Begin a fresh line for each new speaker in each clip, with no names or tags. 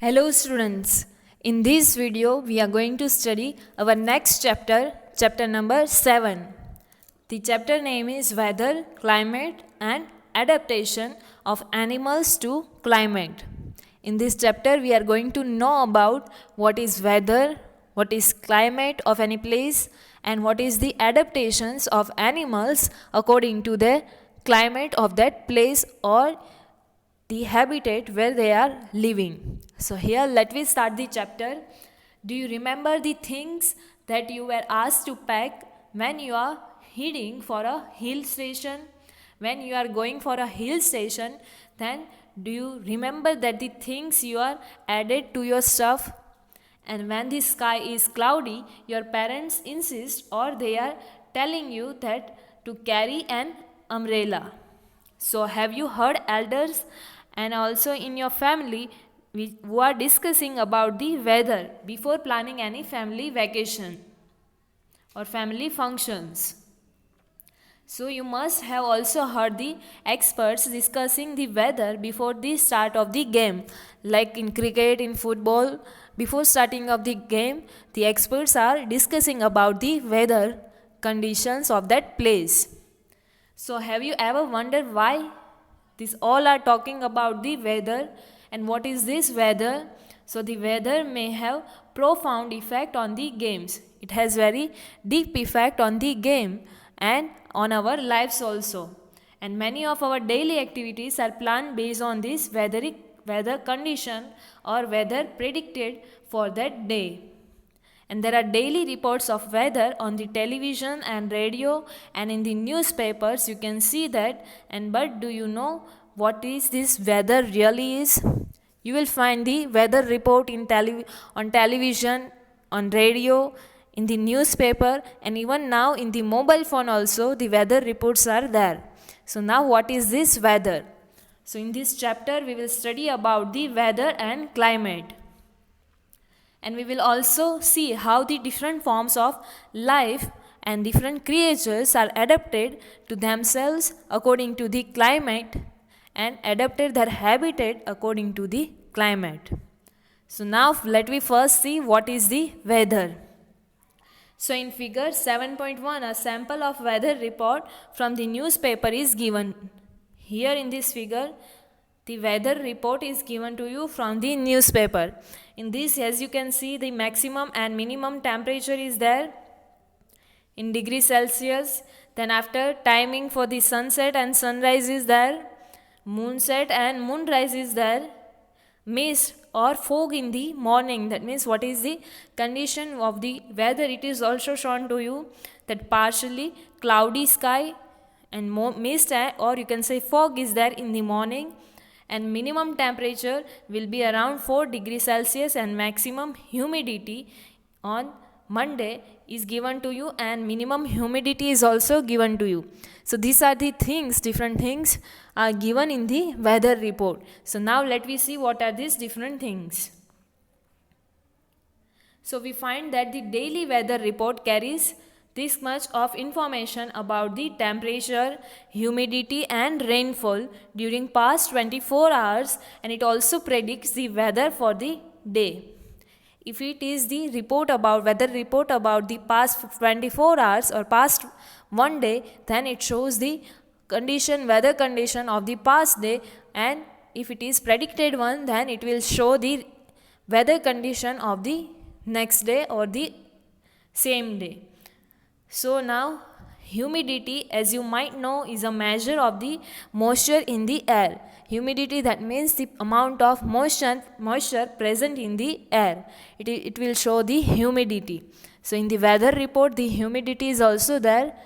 Hello students, in this video we are going to study our next chapter, chapter number 7. The chapter name is Weather, Climate and Adaptation of Animals to Climate. In this chapter we are going to know about what is weather, what is climate of any place and what is the adaptations of animals according to the climate of that place or the habitat where they are living. So here let me start the chapter. Do you remember the things that you were asked to pack when you are heading for a hill station? When you are going for a hill station, then do you remember that the things you are added to your stuff? And when the sky is cloudy, your parents insist or they are telling you that to carry an umbrella. So have you heard elders and also in your family who are discussing about the weather before planning any family vacation or family functions? So you must have also heard the experts discussing the weather before the start of the game. Like in cricket, in football, before starting of the game, the experts are discussing about the weather conditions of that place. So have you ever wondered why these all are talking about the weather and what is this weather? So the weather may have profound effect on the games. It has very deep effect on the game and on our lives also. And many of our daily activities are planned based on this weather condition or weather predicted for that day. And there are daily reports of weather on the television and radio and in the newspapers you can see that. And but do you know what is this weather really is? You will find the weather report on television, on radio, in the newspaper and even now in the mobile phone also the weather reports are there. So now what is this weather? So in this chapter we will study about the weather and climate. And we will also see how the different forms of life and different creatures are adapted to themselves according to the climate and adapted their habitat according to the climate. So now let me first see what is the weather. So in figure 7.1 a sample of weather report from the newspaper is given. Here in this figure the weather report is given to you from the newspaper. In this, as you can see, the maximum and minimum temperature is there in degrees Celsius. Then after timing for the sunset and sunrise is there. Moonset and moonrise is there. Mist or fog in the morning. That means what is the condition of the weather. It is also shown to you that partially cloudy sky and mist or you can say fog is there in the morning. And minimum temperature will be around 4 degrees Celsius and maximum humidity on Monday is given to you and minimum humidity is also given to you. So these are the things, different things are given in the weather report. So now let me see what are these different things. So we find that the daily weather report carries this much of information about the temperature, humidity and rainfall during past 24 hours and it also predicts the weather for the day. If it is the weather report about the past 24 hours or past one day, then it shows the weather condition of the past day, and if it is predicted one, then it will show the weather condition of the next day or the same day. So now humidity, as you might know, is a measure of the moisture in the air. Humidity, that means the amount of moisture present in the air. It will show the humidity. So in the weather report the humidity is also there.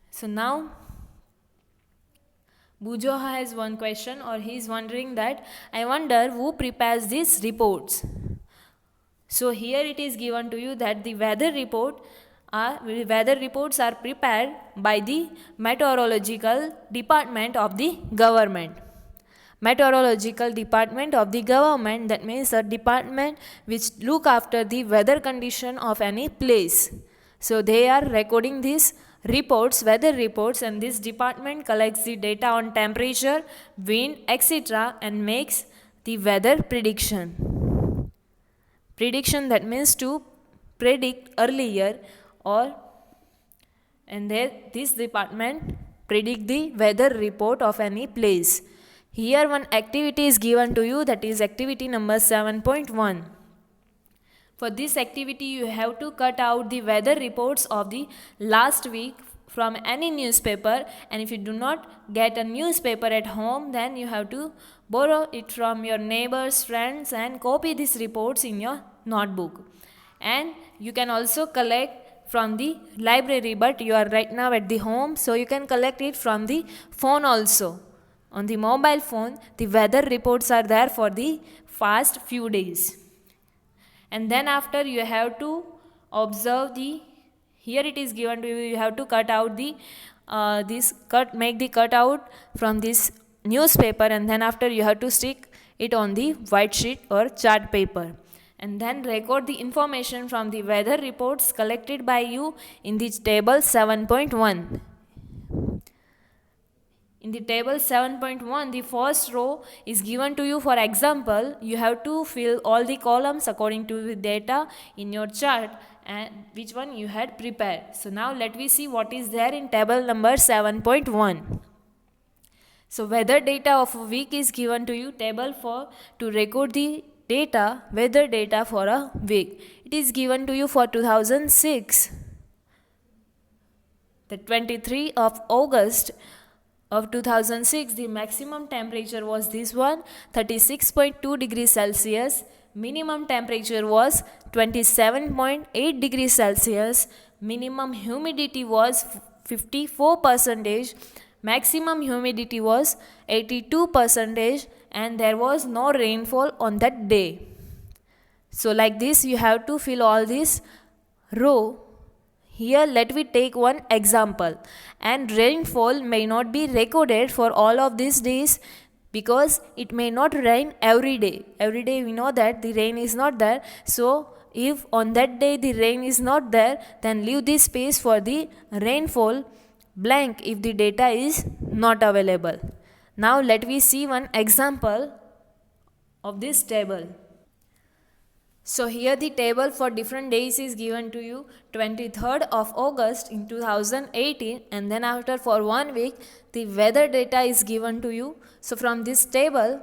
So now Bujoha has one question or he is wondering that I wonder who prepares these reports. So here it is given to you that the weather reports are prepared by the meteorological department of the government. Meteorological department of the government, that means a department which look after the weather condition of any place. So they are recording these weather reports, and this department collects the data on temperature, wind, etc. and makes the weather prediction. Prediction, that means to predict earlier, or and there this department predict the weather report of any place. Here one activity is given to you, that is activity number 7.1. For this activity you have to cut out the weather reports of the last week from any newspaper, and if you do not get a newspaper at home, then you have to borrow it from your neighbors, friends, and copy these reports in your notebook. And you can also collect from the library, but you are right now at the home, so you can collect it from the phone also. On the mobile phone, the weather reports are there for the past few days. And then after you have to observe the, here it is given to you, you have to cut out the make the cutout from this newspaper, and then after you have to stick it on the white sheet or chart paper, and then record the information from the weather reports collected by you in the table 7.1. In the table 7.1, the first row is given to you. For example, you have to fill all the columns according to the data in your chart and which one you had prepared. So now let me see what is there in table number 7.1. So weather data of a week is given to you, table for to record the data, weather data for a week. It is given to you for 2006. The 23rd of August of 2006, the maximum temperature was this one, 36.2 degrees Celsius. Minimum temperature was 27.8 degrees Celsius. Minimum humidity was 54%. Maximum humidity was 82%, and there was no rainfall on that day. So like this you have to fill all this row. Here let me take one example, and rainfall may not be recorded for all of these days because it may not rain every day. Every day we know that the rain is not there. So if on that day the rain is not there, then leave this space for the rainfall blank if the data is not available. Now let me see one example of this table. So here the table for different days is given to you. 23rd of August in 2018, and then after for 1 week the weather data is given to you. So from this table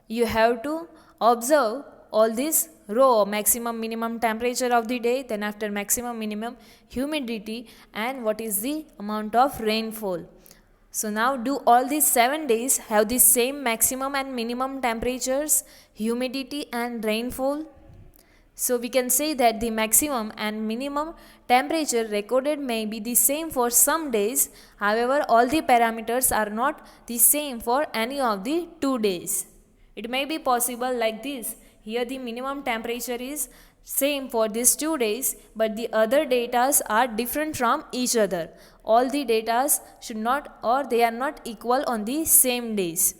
you have to observe all this row, maximum minimum temperature of the day, then after maximum minimum humidity, and what is the amount of rainfall. So now do all these 7 days have the same maximum and minimum temperatures, humidity and rainfall? So we can say that the maximum and minimum temperature recorded may be the same for some days. However, all the parameters are not the same for any of the 2 days. It may be possible like this. Here the minimum temperature is same for these 2 days, but the other datas are different from each other. All the datas should not, or they are not equal on the same days.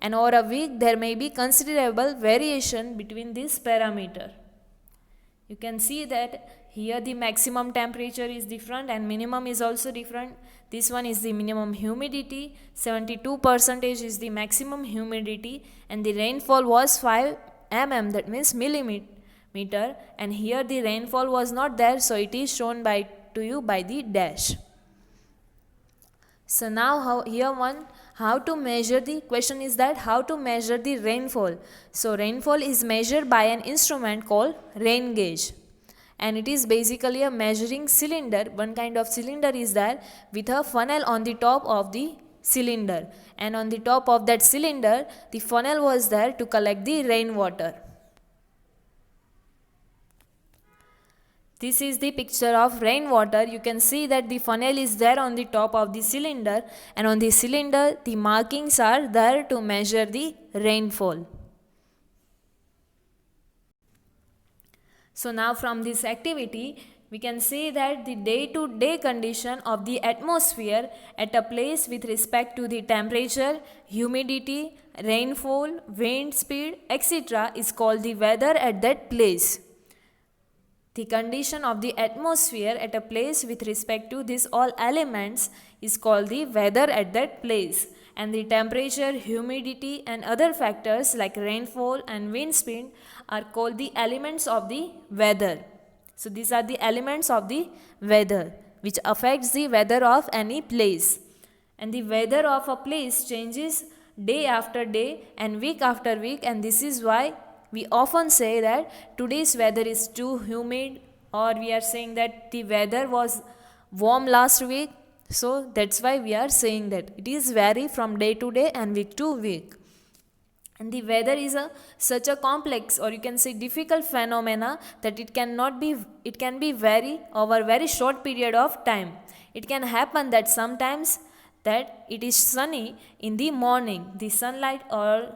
And over a week there may be considerable variation between this parameter. You can see that here the maximum temperature is different and minimum is also different. This one is the minimum humidity, 72% is the maximum humidity, and the rainfall was 5 mm, that means millimeter, and here the rainfall was not there, so it is shown to you by the dash. So now how to measure the question is that how to measure the rainfall. So rainfall is measured by an instrument called rain gauge, and it is basically a measuring cylinder. One kind of cylinder is there with a funnel on the top of the cylinder, and on the top of that cylinder the funnel was there to collect the rainwater. This is the picture of rainwater. You can see that the funnel is there on the top of the cylinder, and on the cylinder the markings are there to measure the rainfall. So now from this activity we can say that the day-to-day condition of the atmosphere at a place with respect to the temperature, humidity, rainfall, wind speed, etc. is called the weather at that place. The condition of the atmosphere at a place with respect to these all elements is called the weather at that place. and the temperature, humidity and other factors like rainfall and wind speed are called the elements of the weather. So these are the elements of the weather which affects the weather of any place. And the weather of a place changes day after day and week after week, and this is why we often say that today's weather is too humid, or we are saying that the weather was warm last week. So that's why we are saying that it is vary from day to day and week to week. And the weather is such a complex, or you can say difficult phenomena, that it can be vary over very short period of time. It can happen that sometimes that it is sunny in the morning, the sunlight or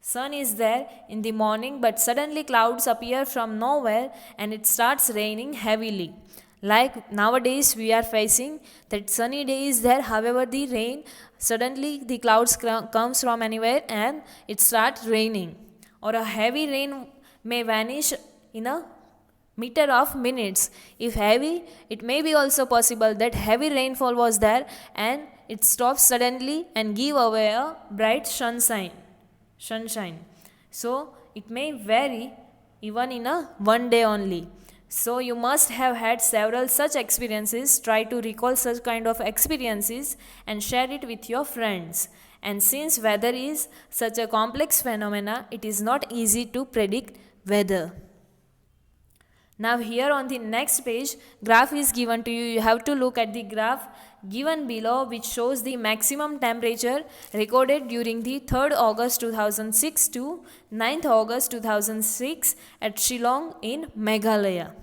sun is there in the morning, but suddenly clouds appear from nowhere and it starts raining heavily. Like nowadays we are facing that sunny day is there, however the rain, suddenly the clouds comes from anywhere and it starts raining. Or a heavy rain may vanish in a matter of minutes. If heavy, it may be also possible that heavy rainfall was there and it stops suddenly and give away a bright sunshine. So it may vary even in a one day only. So you must have had several such experiences. Try to recall such kind of experiences and share it with your friends. And since weather is such a complex phenomena, it is not easy to predict weather. Now here on the next page, graph is given to you. You have to look at the graph given below, which shows the maximum temperature recorded during the 3rd August 2006 to 9th August 2006 at Shillong in Meghalaya,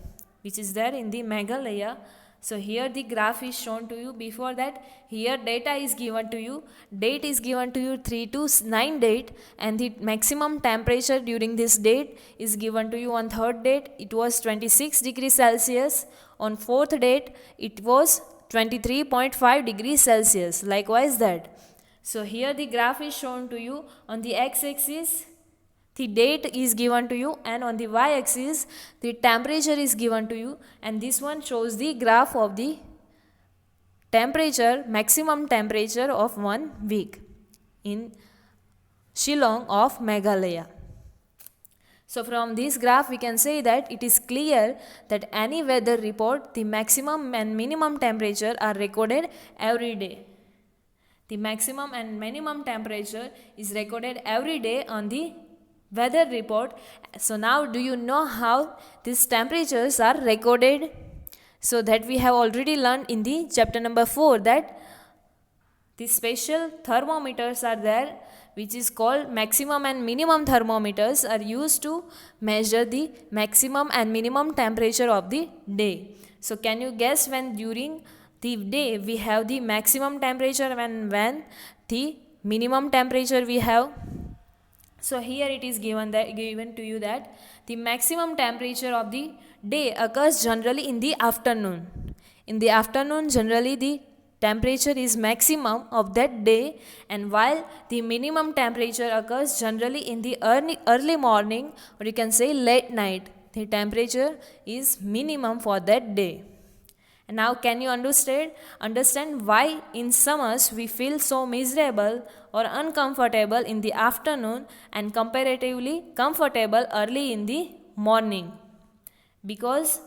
which is there in the Meghalaya. So here the graph is shown to you. Before that, here data is given to you. Date is given to you 3 to 9 date, and the maximum temperature during this date is given to you. On 3rd date it was 26 degrees Celsius. On 4th date it was 23.5 degrees Celsius. Likewise that. So here the graph is shown to you. On the x-axis the date is given to you, and on the y-axis the temperature is given to you, and this one shows the graph of the temperature, maximum temperature of 1 week in Shillong of Meghalaya. So from this graph we can say that it is clear that any weather report, the maximum and minimum temperature are recorded every day. The maximum and minimum temperature is recorded every day on the weather report. So now do you know how these temperatures are recorded? So that we have already learned in the chapter number 4 that the special thermometers are there, which is called maximum and minimum thermometers, are used to measure the maximum and minimum temperature of the day. So can you guess when during the day we have the maximum temperature and when the minimum temperature we have? So here it is given to you that the maximum temperature of the day occurs generally in the afternoon. In the afternoon, generally the temperature is maximum of that day, and while the minimum temperature occurs generally in the early morning, or you can say late night. The temperature is minimum for that day. And now can you understand why in summers we feel so miserable or uncomfortable in the afternoon and comparatively comfortable early in the morning? Because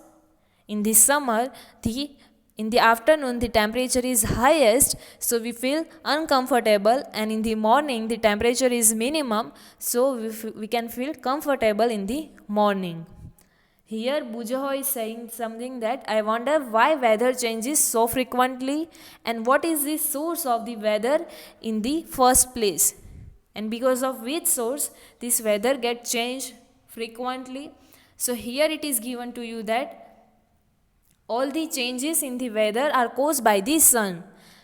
in the summer, in the afternoon the temperature is highest, so we feel uncomfortable, and in the morning the temperature is minimum, so we can feel comfortable in the morning. Here Bujaho is saying something that I wonder why weather changes so frequently and what is the source of the weather in the first place, and because of which source this weather gets changed frequently. So here it is given to you that all the changes in the weather are caused by the sun.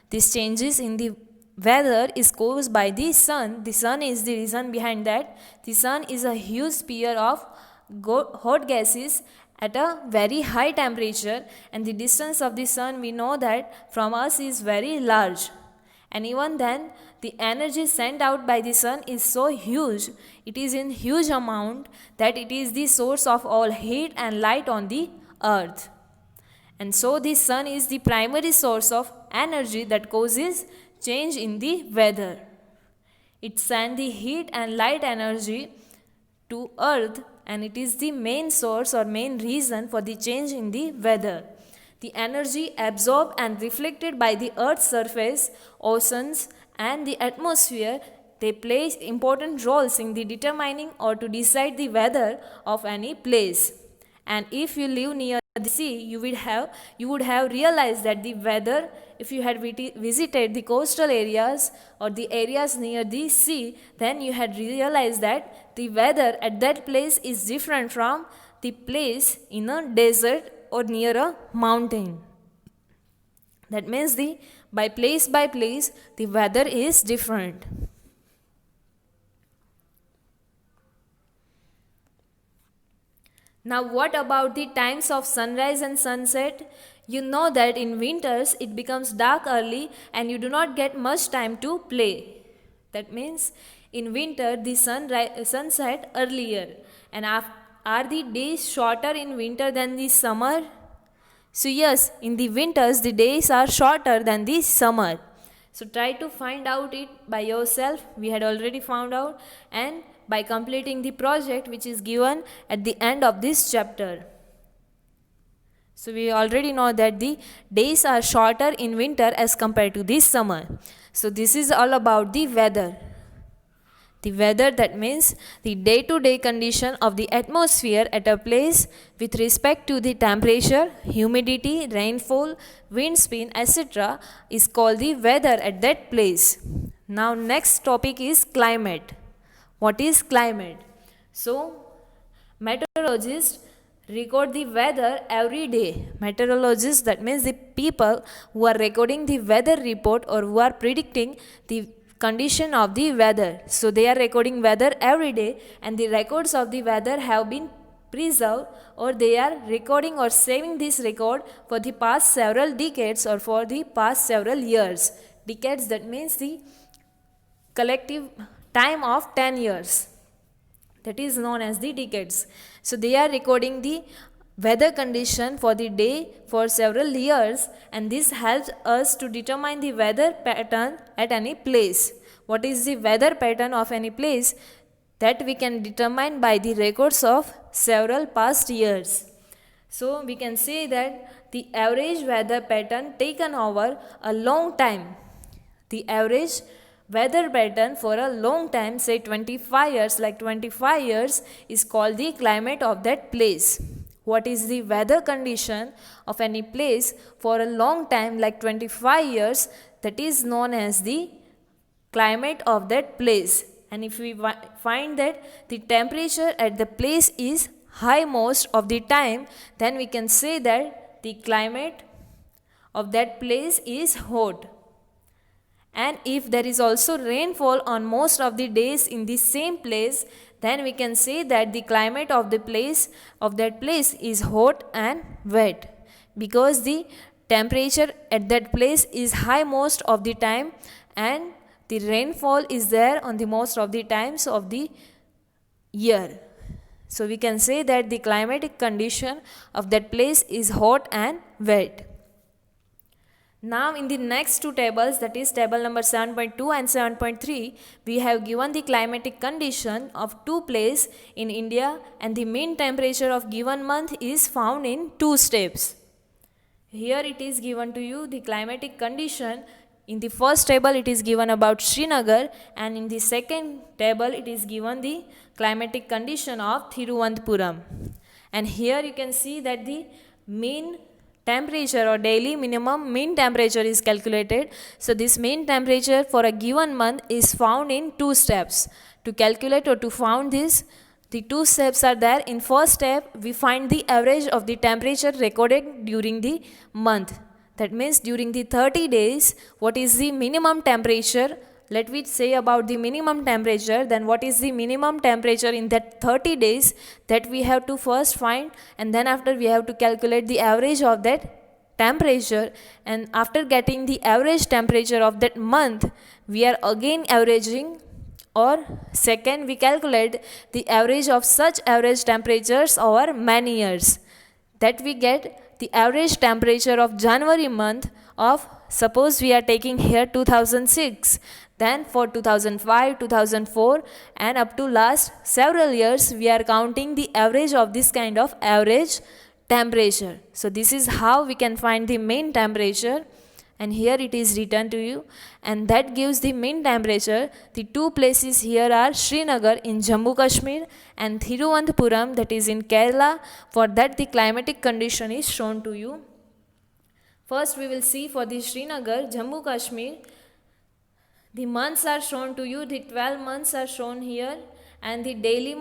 These changes in the weather is caused by the sun. The sun is the reason behind that. The sun is a huge sphere of hot gases at a very high temperature, and the distance of the sun we know that from us is very large, and even then the energy sent out by the sun is so huge, it is in huge amount, that it is the source of all heat and light on the earth. And so the sun is the primary source of energy that causes change in the weather. It sends the heat and light energy to earth, and it is the main source or main reason for the change in the weather. The energy absorbed and reflected by the earth's surface, oceans and the atmosphere, they play important roles in the determining or to decide the weather of any place. And if you live near the sea, you would have realized that the weather, if you had visited the coastal areas or the areas near the sea, then you had realized that the weather at that place is different from the place in a desert or near a mountain. That means by place the weather is different. Now what about the times of sunrise and sunset? You know that in winters it becomes dark early and you do not get much time to play. That means in winter the sunset earlier, and are the days shorter in winter than the summer? So yes, in the winters the days are shorter than the summer. So try to find out it by yourself. We had already found out, and by completing the project which is given at the end of this chapter. So we already know that the days are shorter in winter as compared to this summer. So this is all about the weather. The weather, that means the day-to-day condition of the atmosphere at a place with respect to the temperature, humidity, rainfall, wind speed, etc. is called the weather at that place. Now next topic is climate. What is climate? So meteorologists record the weather every day. Meteorologists, that means the people who are recording the weather report or who are predicting the condition of the weather. So they are recording weather every day, and the records of the weather have been preserved, or they are recording or saving this record for the past several decades or for the past several years. Decades, that means the collective time of 10 years. That is known as the decades. So they are recording the weather condition for the day for several years, and this helps us to determine the weather pattern at any place. What is the weather pattern of any place? That we can determine by the records of several past years. So we can say that the average weather pattern taken over a long time. The average weather pattern for a long time, say 25 years, like 25 years, is called the climate of that place. What is the weather condition of any place for a long time, like 25 years, that is known as the climate of that place. And if we find that the temperature at the place is high most of the time, then we can say that the climate of that place is hot. And if there is also rainfall on most of the days in the same place, then we can say that the climate of that place is hot and wet, because the temperature at that place is high most of the time and the rainfall is there on the most of the times of the year. So we can say that the climatic condition of that place is hot and wet. Now in the next two tables, that is table number 7.2 and 7.3, we have given the climatic condition of two places in India, and the mean temperature of given month is found in two steps. Here it is given to you the climatic condition. In the first table it is given about Srinagar, and in the second table it is given the climatic condition of Thiruvananthapuram. And here you can see that the mean temperature or daily minimum mean temperature is calculated. So this mean temperature for a given month is found in two steps. To calculate or to find this, the two steps are there. In first step, we find the average of the temperature recorded during the month. That means during the 30 days, what is the minimum temperature? Let me say about the minimum temperature, then what is the minimum temperature in that 30 days, that we have to first find, and then after we have to calculate the average of that temperature, and after getting the average temperature of that month, we are again averaging, or second we calculate the average of such average temperatures over many years, that we get the average temperature of January month of, suppose we are taking here 2006, then for 2005, 2004 and up to last several years we are counting the average of this kind of average temperature. So this is how we can find the mean temperature, and here it is written to you, and that gives the mean temperature. The two places here are Srinagar in Jammu Kashmir and Thiruvananthapuram, that is in Kerala. For that the climatic condition is shown to you. First we will see for the Srinagar, Jammu Kashmir. The months are shown to you, the 12 months are shown here, and the daily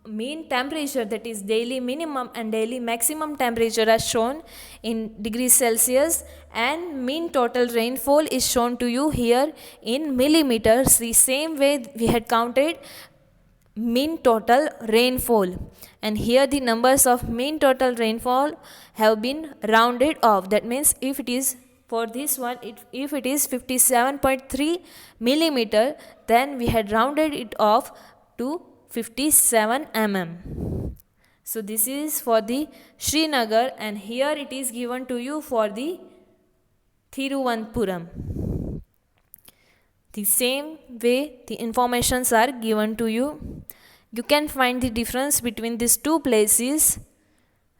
mean temperature, that is daily minimum and daily maximum temperature are shown in degrees Celsius, and mean total rainfall is shown to you here in millimeters, the same way we had counted mean total rainfall, and here the numbers of mean total rainfall have been rounded off. That means if it is for this one, if it is 57.3 millimeter, then we had rounded it off to 57 mm. So this is for the Srinagar, and here it is given to you for the Thiruvananthapuram. The same way the informations are given to you. You can find the difference between these two places.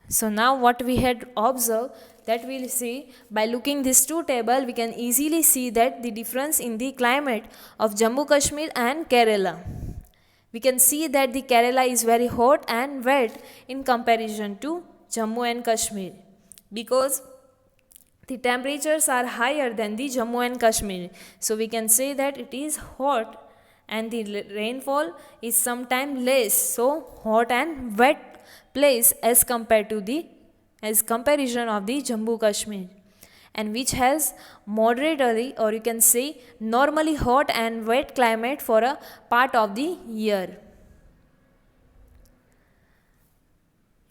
So now what we had observed, that we will see by looking these two tables, we can easily see that the difference in the climate of Jammu Kashmir and Kerala. We can see that the Kerala is very hot and wet in comparison to Jammu and Kashmir, because the temperatures are higher than the Jammu and Kashmir. So we can say that it is hot and the rainfall is sometimes less. So hot and wet place as compared to the comparison of the Jammu Kashmir, and which has moderately, or you can say normally hot and wet climate for a part of the year.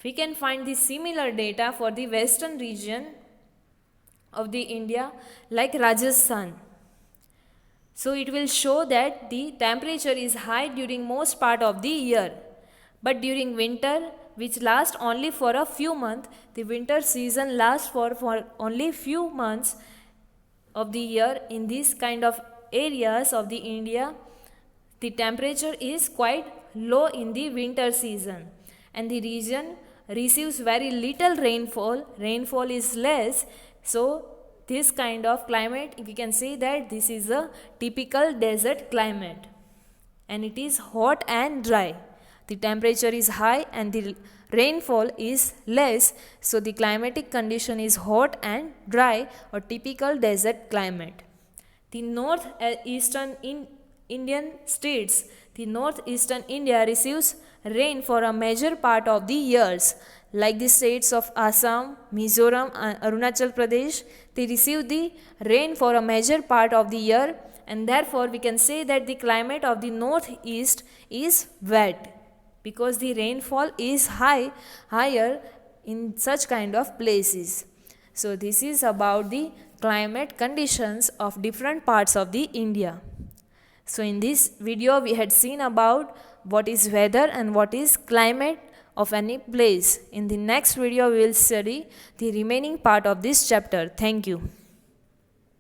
We can find the similar data for the western region of the India, like Rajasthan. So it will show that the temperature is high during most part of the year, but during winter, which lasts only for a few months, the winter season lasts for only few months of the year. In these kind of areas of the India, the temperature is quite low in the winter season, and the region receives very little rainfall is less. So this kind of climate, we can say that this is a typical desert climate, and it is hot and dry. The temperature is high and the rainfall is less, so the climatic condition is hot and dry, or typical desert climate. The northeastern Indian states, the northeastern India receives rain for a major part of the years, like the states of Assam, Mizoram and Arunachal Pradesh. They receive the rain for a major part of the year, and therefore we can say that the climate of the northeast is wet, because the rainfall is higher in such kind of places. So this is about the climate conditions of different parts of the India. So in this video we had seen about what is weather and what is climate of any place. In the next video we will study the remaining part of this chapter. Thank you.